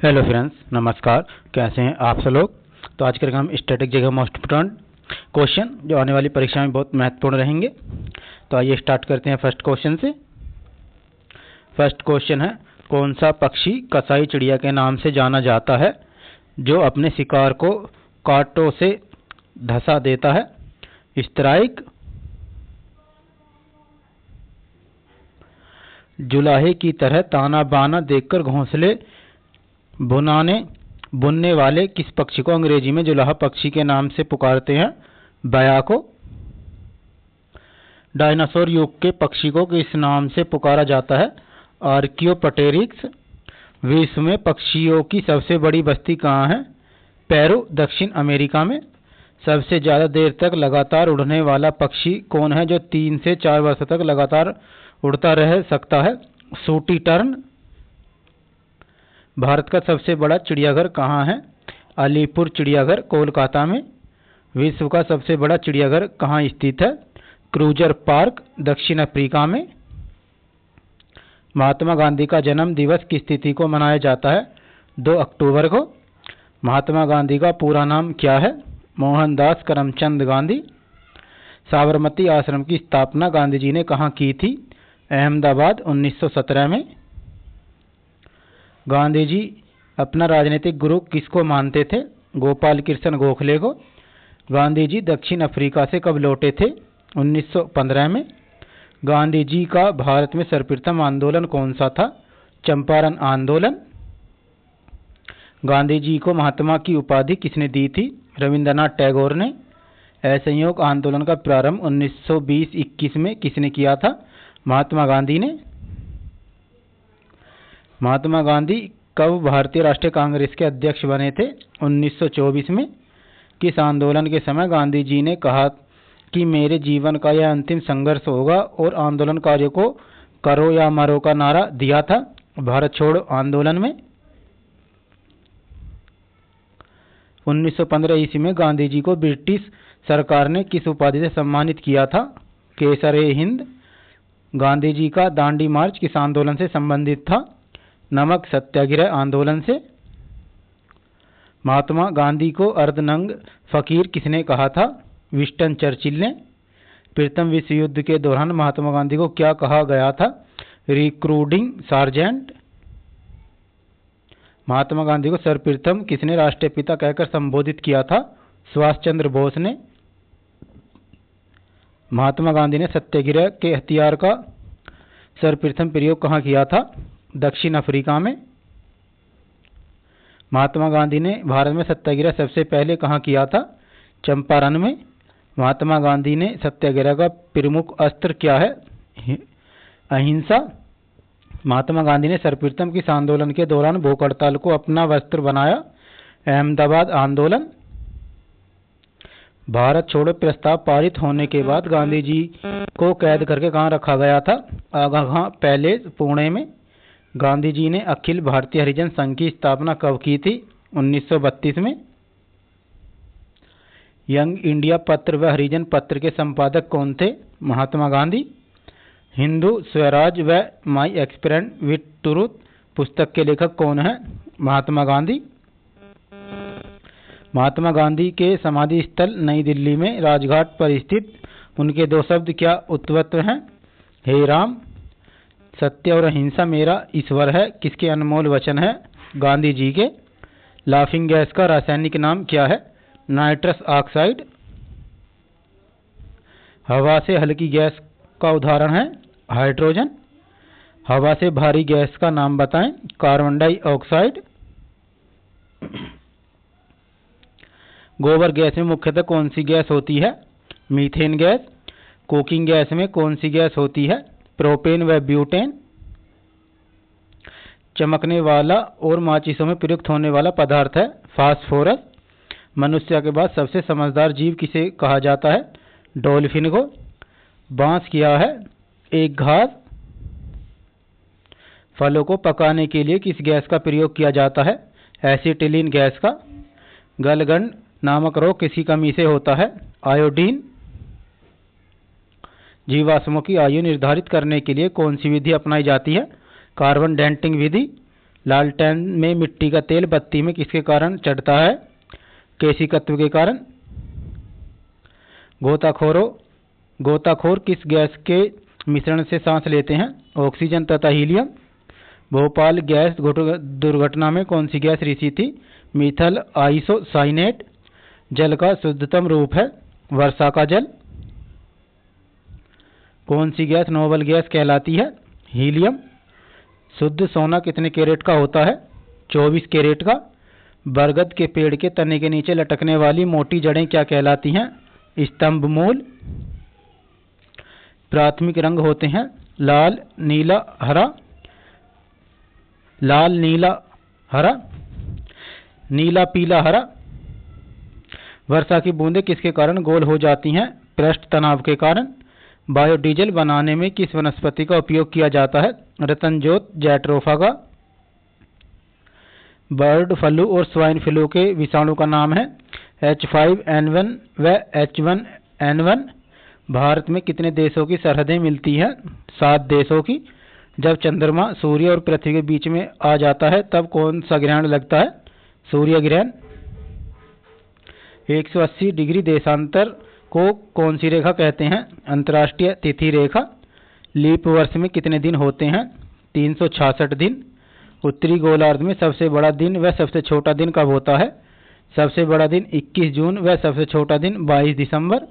Hello friends, नमस्कार। कैसे हैं आप सब लोग। तो आज करेंगे हम स्टैटिक जगह मोस्ट इम्पोर्टेंट क्वेश्चन जो आने वाली परीक्षा में बहुत महत्वपूर्ण रहेंगे। तो आइए स्टार्ट करते हैं फर्स्ट क्वेश्चन से। फर्स्ट क्वेश्चन है, कौन सा पक्षी कसाई चिड़िया के नाम से जाना जाता है जो अपने शिकार को कांटों से धंसा देता है? स्ट्राइक, जुलाहे की तरह ताना बाना देखकर घोंसले बुनने वाले किस पक्षी को अंग्रेजी में जुलाहा पक्षी के नाम से पुकारते हैं? बया को। डायनासोर युग के पक्षी को किस नाम से पुकारा जाता है? आर्कियोप्टेरिक्स। विश्व में पक्षियों की सबसे बड़ी बस्ती कहाँ है? पेरू, दक्षिण अमेरिका में। सबसे ज्यादा देर तक लगातार उड़ने वाला पक्षी कौन है जो 3 से 4 वर्षों तक लगातार उड़ता रह सकता है? सूटी टर्न। भारत का सबसे बड़ा चिड़ियाघर कहाँ है? अलीपुर चिड़ियाघर, कोलकाता में। विश्व का सबसे बड़ा चिड़ियाघर कहाँ स्थित है? क्रूजर पार्क, दक्षिण अफ्रीका में। महात्मा गांधी का जन्म दिवस किस तिथि को मनाया जाता है? 2 अक्टूबर को। महात्मा गांधी का पूरा नाम क्या है? मोहनदास करमचंद गांधी। साबरमती आश्रम की स्थापना गांधी जी ने कहाँ की थी? अहमदाबाद, 1917 में। गांधी जी अपना राजनीतिक गुरु किसको मानते थे? गोपाल कृष्ण गोखले को। गांधी जी दक्षिण अफ्रीका से कब लौटे थे? 1915 में। गांधी जी का भारत में सर्वप्रथम आंदोलन कौन सा था? चंपारण आंदोलन। गांधी जी को महात्मा की उपाधि किसने दी थी? रविंद्रनाथ टैगोर ने। असहयोग आंदोलन का प्रारंभ 1920-21 में किसने किया था? महात्मा गांधी ने। महात्मा गांधी कब भारतीय राष्ट्रीय कांग्रेस के अध्यक्ष बने थे? 1924 में। किस आंदोलन के समय गांधी जी ने कहा कि मेरे जीवन का यह अंतिम संघर्ष होगा और आंदोलनकारियों को करो या मरो का नारा दिया था? भारत छोड़ो आंदोलन में। 1915 ईस्वी में गांधी जी को ब्रिटिश सरकार ने किस उपाधि से सम्मानित किया था? केसर-ए-हिंद। गांधी जी का दांडी मार्च किस आंदोलन से संबंधित था? नमक सत्याग्रह आंदोलन से। महात्मा गांधी को अर्धनंग फकीर किसने कहा था? विंस्टन चर्चिल ने। प्रथम विश्व युद्ध के दौरान महात्मा गांधी को क्या कहा गया था? Recruiting sergeant. महात्मा गांधी को सर्वप्रथम किसने राष्ट्रपिता कहकर संबोधित किया था? सुभाष चंद्र बोस ने। महात्मा गांधी ने सत्याग्रह के हथियार का सर्वप्रथम प्रयोग कहाँ किया था? दक्षिण अफ्रीका में। महात्मा गांधी ने भारत में सत्याग्रह सबसे पहले कहाँ किया था? चंपारण में। महात्मा गांधी ने सत्याग्रह का प्रमुख अस्त्र क्या है? अहिंसा। महात्मा गांधी ने सर्वप्रथम किस आंदोलन के दौरान भूख हड़ताल को अपना वस्त्र बनाया? अहमदाबाद आंदोलन। भारत छोड़ो प्रस्ताव पारित होने के बाद गांधी जी को कैद करके कहाँ रखा गया था? आगाखां पैलेस, पुणे में। गांधी जी ने अखिल भारतीय हरिजन संघ की स्थापना कब की थी? 1932 में। यंग इंडिया पत्र व हरिजन पत्र के संपादक कौन थे? महात्मा गांधी। हिंदू स्वराज व माई एक्सपेरिमेंट विथ ट्रूथ पुस्तक के लेखक कौन है? महात्मा गांधी। महात्मा गांधी के समाधि स्थल नई दिल्ली में राजघाट पर स्थित उनके 2 शब्द क्या उत्तवत्व हैं? हे राम। सत्य और अहिंसा मेरा ईश्वर है किसके अनमोल वचन है? गांधी जी के। लाफिंग गैस का रासायनिक नाम क्या है? Nitrous oxide. हवा से हल्की गैस का उदाहरण है हाइड्रोजन। हवा से भारी गैस का नाम बताएं? Carbon dioxide. गोबर गैस में मुख्यतः कौन सी गैस होती है? Methane gas. कुकिंग गैस में कौन सी गैस होती है? प्रोपेन व ब्यूटेन। चमकने वाला और माचिसों में प्रयुक्त होने वाला पदार्थ है फास्फोरस। मनुष्य के बाद सबसे समझदार जीव किसे कहा जाता है? डॉल्फिन को। बांस क्या है? एक घास। फलों को पकाने के लिए किस गैस का प्रयोग किया जाता है? एसिटिलीन गैस का। गलगंड नामक रोग किसी कमी से होता है? आयोडीन। जीवाश्मों की आयु निर्धारित करने के लिए कौन सी विधि अपनाई जाती है? कार्बन डेटिंग विधि। लालटेन में मिट्टी का तेल बत्ती में किसके कारण चढ़ता है? केशिकत्व के कारण। गोताखोर किस गैस के मिश्रण से सांस लेते हैं? ऑक्सीजन तथा हीलियम। भोपाल गैस दुर्घटना में कौन सी गैस रिसी थी? मीथल आइसोसाइनेट। जल का शुद्धतम रूप है वर्षा का जल। कौन सी गैस नोबल गैस कहलाती है? हीलियम। शुद्ध सोना कितने कैरेट का होता है? 24 कैरेट का। बरगद के पेड़ के तने के नीचे लटकने वाली मोटी जड़ें क्या कहलाती हैं? स्तंभ मूल। प्राथमिक रंग होते हैं लाल, नीला, हरा। लाल, नीला, हरा, नीला, पीला, हरा। वर्षा की बूंदें किसके कारण गोल हो जाती हैं? पृष्ठ तनाव के कारण। बायोडीजल बनाने में किस वनस्पति का उपयोग किया जाता है? रतनजोत जैट्रोफा का। बर्ड फ्लू और स्वाइन फ्लू के विषाणु का नाम है H5N1 व H1N1। भारत में कितने देशों की सरहदें मिलती हैं? 7 देशों की। जब चंद्रमा सूर्य और पृथ्वी के बीच में आ जाता है तब कौन सा ग्रहण लगता है? सूर्य ग्रहण। 180 डिग्री देशांतर को कौन सी रेखा कहते हैं? अंतर्राष्ट्रीय तिथि रेखा। लीप वर्ष में कितने दिन होते हैं? 366 दिन। उत्तरी गोलार्ध में सबसे बड़ा दिन व सबसे छोटा दिन कब होता है? सबसे बड़ा दिन 21 जून व सबसे छोटा दिन 22 दिसंबर।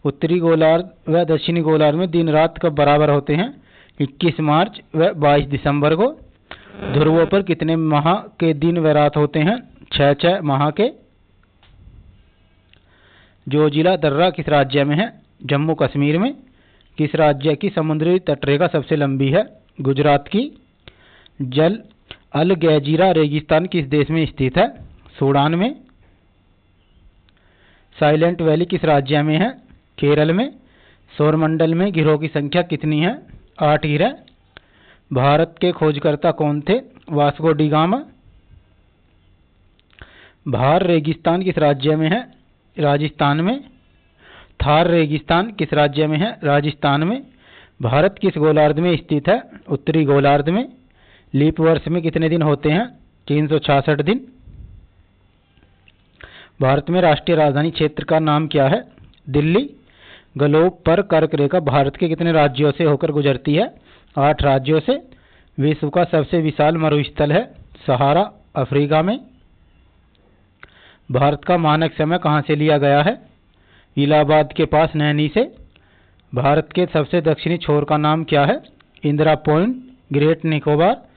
उत्तरी गोलार्ध व दक्षिणी गोलार्ध में दिन रात कब बराबर होते हैं? 21 मार्च व 22 दिसंबर को। ध्रुवों पर कितने माह के दिन व रात होते हैं? 6 माह के। जोजिला दर्रा किस राज्य में है? जम्मू कश्मीर में। किस राज्य की समुद्री तटरेखा सबसे लंबी है? गुजरात की। अल गजीरा रेगिस्तान किस देश में स्थित है? सूडान में। साइलेंट वैली किस राज्य में है? केरल में। सौरमंडल में ग्रहों की संख्या कितनी है? 8 ग्रह। भारत के खोजकर्ता कौन थे? Vasco D gamma. भार रेगिस्तान किस राज्य में है? राजस्थान में। थार रेगिस्तान किस राज्य में है? राजस्थान में। भारत किस गोलार्ध में स्थित है? उत्तरी गोलार्ध में। लीप वर्ष में कितने दिन होते हैं? 366 दिन। भारत में राष्ट्रीय राजधानी क्षेत्र का नाम क्या है? दिल्ली। ग्लोब पर कर्क रेखा भारत के कितने राज्यों से होकर गुजरती है? 8 राज्यों से। विश्व का सबसे विशाल मरुस्थल है सहारा, अफ्रीका में। भारत का मानक समय कहां से लिया गया है? इलाहाबाद के पास नैनी से। भारत के सबसे दक्षिणी छोर का नाम क्या है? Indira point, great Nicobar.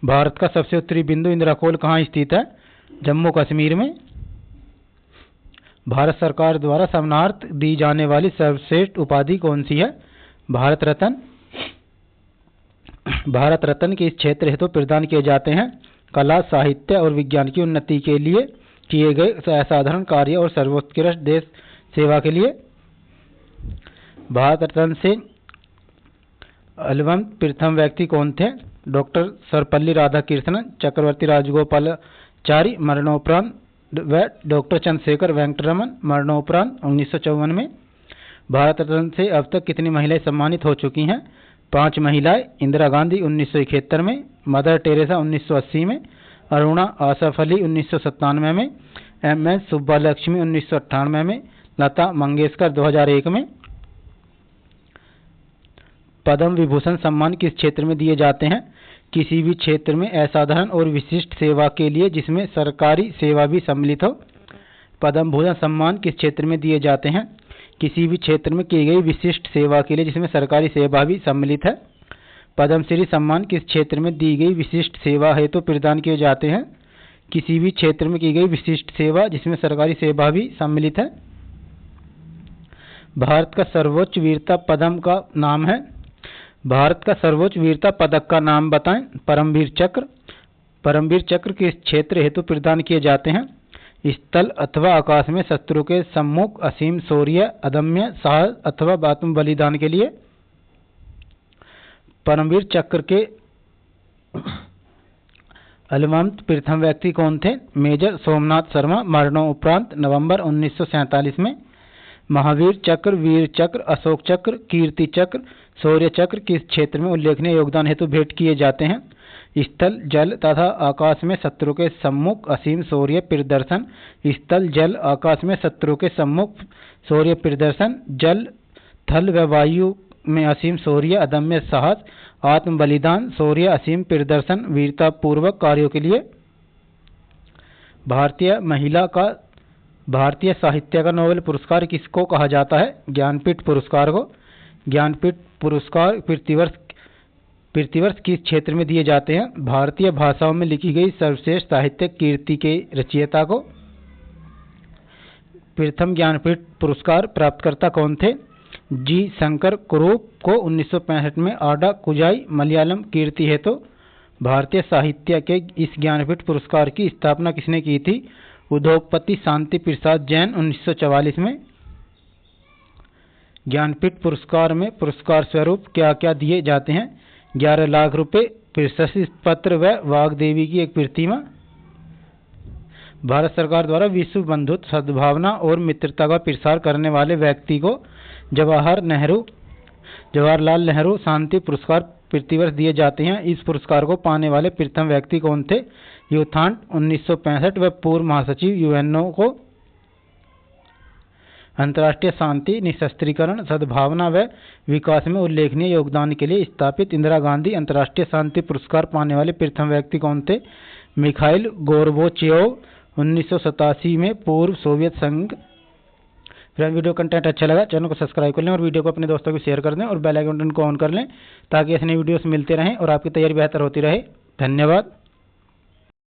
भारत का सबसे उत्तरी बिंदु इंदिराकोल कहाँ स्थित है? जम्मू कश्मीर में। भारत सरकार द्वारा सम्मानार्थ दी जाने वाली सर्वश्रेष्ठ उपाधि कौन सी है? भारत रत्न। भारत रत्न किस क्षेत्र हेतु प्रदान किए जाते हैं? कला, साहित्य और विज्ञान की उन्नति के लिए किए गए असाधारण कार्य और सर्वोत्कृष्ट देश सेवा के लिए। भारत रत्न से अलवंत प्रथम व्यक्ति कौन थे? डॉक्टर सर्वपल्ली राधाकृष्णन। चक्रवर्ती राजगोपालाचारी मरणोपरांत व डॉक्टर चंद्रशेखर वेंकटरमन मरणोपरांत 1954 में। भारत रत्न से अब तक कितनी महिलाएं सम्मानित हो चुकी हैं? 5 महिलाएं। इंदिरा गांधी 1971 में, मदर टेरेसा 1980 में, अरुणा आसफ अली 1997 में, MS सुब्बालक्ष्मी 1998 में, लता मंगेशकर 2001 में। पद्म विभूषण सम्मान किस क्षेत्र में दिए जाते हैं? किसी भी क्षेत्र में असाधारण और विशिष्ट सेवा के लिए जिसमें सरकारी सेवा भी सम्मिलित हो। पद्म भूषण सम्मान किस क्षेत्र में दिए जाते हैं? किसी भी क्षेत्र में की गई विशिष्ट सेवा के लिए जिसमें सरकारी सेवा भी सम्मिलित है। पद्मश्री सम्मान किस क्षेत्र में दी गई विशिष्ट सेवा हेतु प्रदान किए जाते हैं? किसी भी क्षेत्र में की गई विशिष्ट सेवा जिसमें सरकारी सेवा भी सम्मिलित है। भारत का सर्वोच्च वीरता पदम का नाम है? भारत का सर्वोच्च वीरता पदक का नाम बताएं। परमवीर चक्र। परमवीर चक्र किस क्षेत्र हेतु प्रदान किए जाते हैं? स्थल अथवा आकाश में शत्रु के सम्मुख असीम शौर्य, अदम्य साहस अथवा आत्म बलिदान के लिए। परमवीर चक्र के अलवंत प्रथम व्यक्ति कौन थे? मेजर सोमनाथ शर्मा मरणोपरांत नवंबर 1947 में। महावीर चक्र, वीर चक्र, अशोक चक्र, कीर्ति चक्र, शौर्य चक्र किस क्षेत्र में उल्लेखनीय योगदान हेतु भेंट किए जाते हैं? स्थल, जल तथा आकाश में शत्रु के सम्मुख असीम शौर्य प्रदर्शन। स्थल, जल, आकाश में शत्रु के सम्मुख शौर्य प्रदर्शन। जल, थल व वायु में असीम शौर्य, अदम्य साहस, आत्म बलिदान, शौर्य, असीम प्रदर्शन, वीरता पूर्वक कार्यों के लिए। भारतीय साहित्य का नोबेल पुरस्कार किसको कहा जाता है? ज्ञानपीठ पुरस्कार को। ज्ञानपीठ पुरस्कार प्रतिवर्ष किस क्षेत्र में दिए जाते हैं? भारतीय भाषाओं में लिखी गई सर्वश्रेष्ठ साहित्यिक कृति के रचयिता को। प्रथम ज्ञानपीठ पुरस्कार प्राप्तकर्ता कौन थे? जी शंकर कुरूप को 1965 में आडा कुजाई मलयालम कीर्ति है। तो भारतीय साहित्य के इस ज्ञानपीठ पुरस्कार की स्थापना किसने की थी? उद्योगपति शांति प्रसाद जैन 1944 में। ज्ञानपीठ पुरस्कार में पुरस्कार स्वरूप क्या क्या दिए जाते हैं? 11 लाख रुपए, प्रशस्ति पत्र व वाग्देवी की एक प्रतिमा। भारत सरकार द्वारा विश्व बंधुत्व, सद्भावना और मित्रता का प्रसार करने वाले व्यक्ति को जवाहरलाल नेहरू शांति पुरस्कार प्रतिवर्ष दिए जाते हैं। इस पुरस्कार को पाने वाले प्रथम व्यक्ति कौन थे? यूथांड 1965 व पूर्व महासचिव यूएनओ को। अंतर्राष्ट्रीय शांति, निशस्त्रीकरण, सद्भावना व विकास में उल्लेखनीय योगदान के लिए स्थापित इंदिरा गांधी अंतर्राष्ट्रीय शांति पुरस्कार पाने वाले प्रथम व्यक्ति कौन थे? मिखाइल गोर्बाचेव 1987 में पूर्व सोवियत संघ। फ्रेंड, वीडियो कंटेंट अच्छा लगा चैनल को सब्सक्राइब कर लें और वीडियो को अपने दोस्तों को शेयर कर दें और बेल आइकन को ऑन कर लें ताकि ऐसे नई वीडियोस मिलते रहें और आपकी तैयारी बेहतर होती रहे। धन्यवाद।